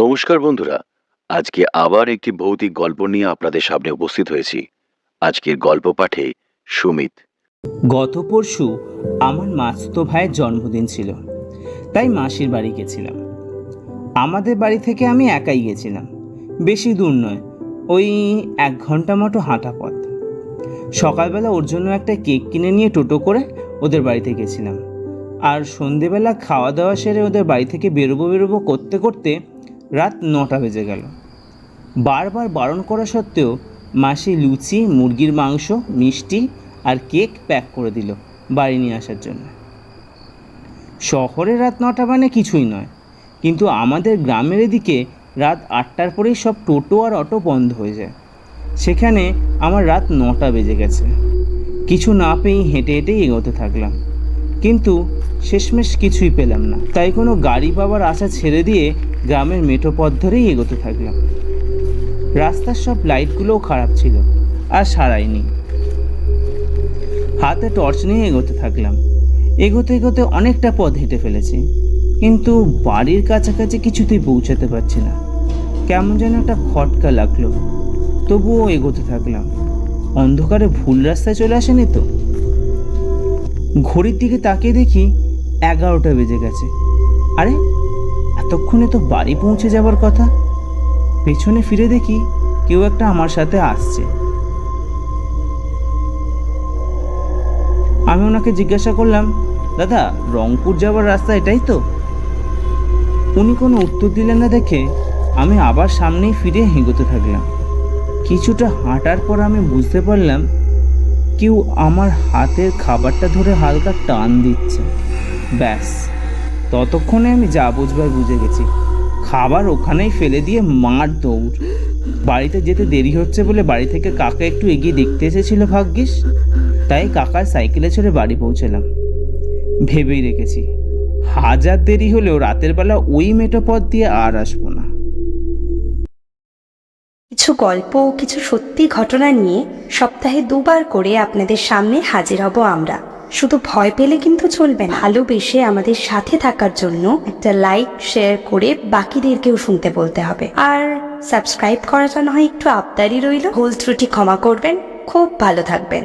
নমস্কার বন্ধুরা, আজকে আবার একটি ভৌতিক গল্প নিয়ে আপনাদের সামনে উপস্থিত হয়েছি। আজকের গল্প পাঠে সুমিত। গত পরশু আমার মাসতো ভাইয়ের জন্মদিন ছিল, তাই মাসির বাড়ি গেছিলাম। আমাদের বাড়ি থেকে আমি একাই গেছিলাম, বেশি দূর নয়, ওই 1 ঘন্টা মতো হাঁটা পথ। সকালবেলা ওর জন্য একটা কেক কিনে নিয়ে টোটো করে ওদের বাড়িতে গেছিলাম, আর সন্ধেবেলা খাওয়া দাওয়া সেরে ওদের বাড়ি থেকে বেরোবো করতে করতে রাত 9টা বেজে গেল। বারবার বারণ করা সত্ত্বেও মাসি লুচি, মুরগির মাংস, মিষ্টি আর কেক প্যাক করে দিল বাড়ি নিয়ে আসার জন্য। শহরে রাত 9টা মানে কিছুই নয়, কিন্তু আমাদের গ্রামের এদিকে রাত 8টার পরেই সব টোটো আর অটো বন্ধ হয়ে যায়। সেখানে আমার রাত 9টা বেজে গেছে। কিছু না পেয়েই হেঁটে হেঁটেই এগোতে থাকলাম, কিন্তু শেষমেশ কিছুই পেলাম না। তাই কোনো গাড়ি পাওয়ার আশা ছেড়ে দিয়ে গ্রামের মেঠো পথ ধরেই এগোতে থাকলাম। রাস্তার সব লাইটগুলোও খারাপ ছিল আর সারাইনি। হাতে টর্চ নিয়ে এগোতে থাকলাম। এগোতে এগোতে অনেকটা পথ হেঁটে ফেলেছি, কিন্তু বাড়ির কাছাকাছি কিছুতেই পৌঁছাতে পারছি না। কেমন যেন একটা খটকা লাগলো, তবুও এগোতে থাকলাম। অন্ধকারে ভুল রাস্তায় চলে আসেনি তো? ঘড়ির দিকে তাকিয়ে দেখি 11টা বেজে গেছে। আরে, এতক্ষণে তো বাড়ি পৌঁছে যাবার কথা। পেছনে ফিরে দেখি কেউ একটা আমার সাথে আসছে। আমি ওনাকে জিজ্ঞাসা করলাম, দাদা, রংপুর যাওয়ার রাস্তা এটাই তো? উনি কোনো উত্তর দিলেন না দেখে আমি আবার সামনেই ফিরে এগোতে থাকলাম। কিছুটা হাঁটার পর আমি বুঝতে পারলাম কেউ আমার হাতের খাবারটা ধরে হালকা টান দিচ্ছে। ব্যাস, ততক্ষণে আমি যা বুঝবার বুঝে গেছি। খাবার ওখানেই ফেলে দিয়ে মার দৌড়। বাড়িতে যেতে দেরি হচ্ছে বলে বাড়ি থেকে কাকা একটু এগিয়ে দেখতে এসেছিল ভাগ্যিস, তাই কাকার সাইকেলে চড়ে বাড়ি পৌঁছলাম। ভেবেই রেখেছি, হাজার দেরি হলেও রাতের বেলা ওই মেঠো পথ দিয়ে আর আসবো না। কিছু গল্প ও কিছু সত্যি ঘটনা নিয়ে সপ্তাহে 2বার করে আপনাদের সামনে হাজির হব আমরা। শুধু ভয় পেলে কিন্তু চলবে না। ভালোবেসে আমাদের সাথে থাকার জন্য একটা লাইক শেয়ার করে বাকিদেরকেও শুনতে বলতে হবে। আর সাবস্ক্রাইব করাটা না হয় একটু আবদারি রইল। ভুল ত্রুটি ক্ষমা করবেন। খুব ভালো থাকবেন।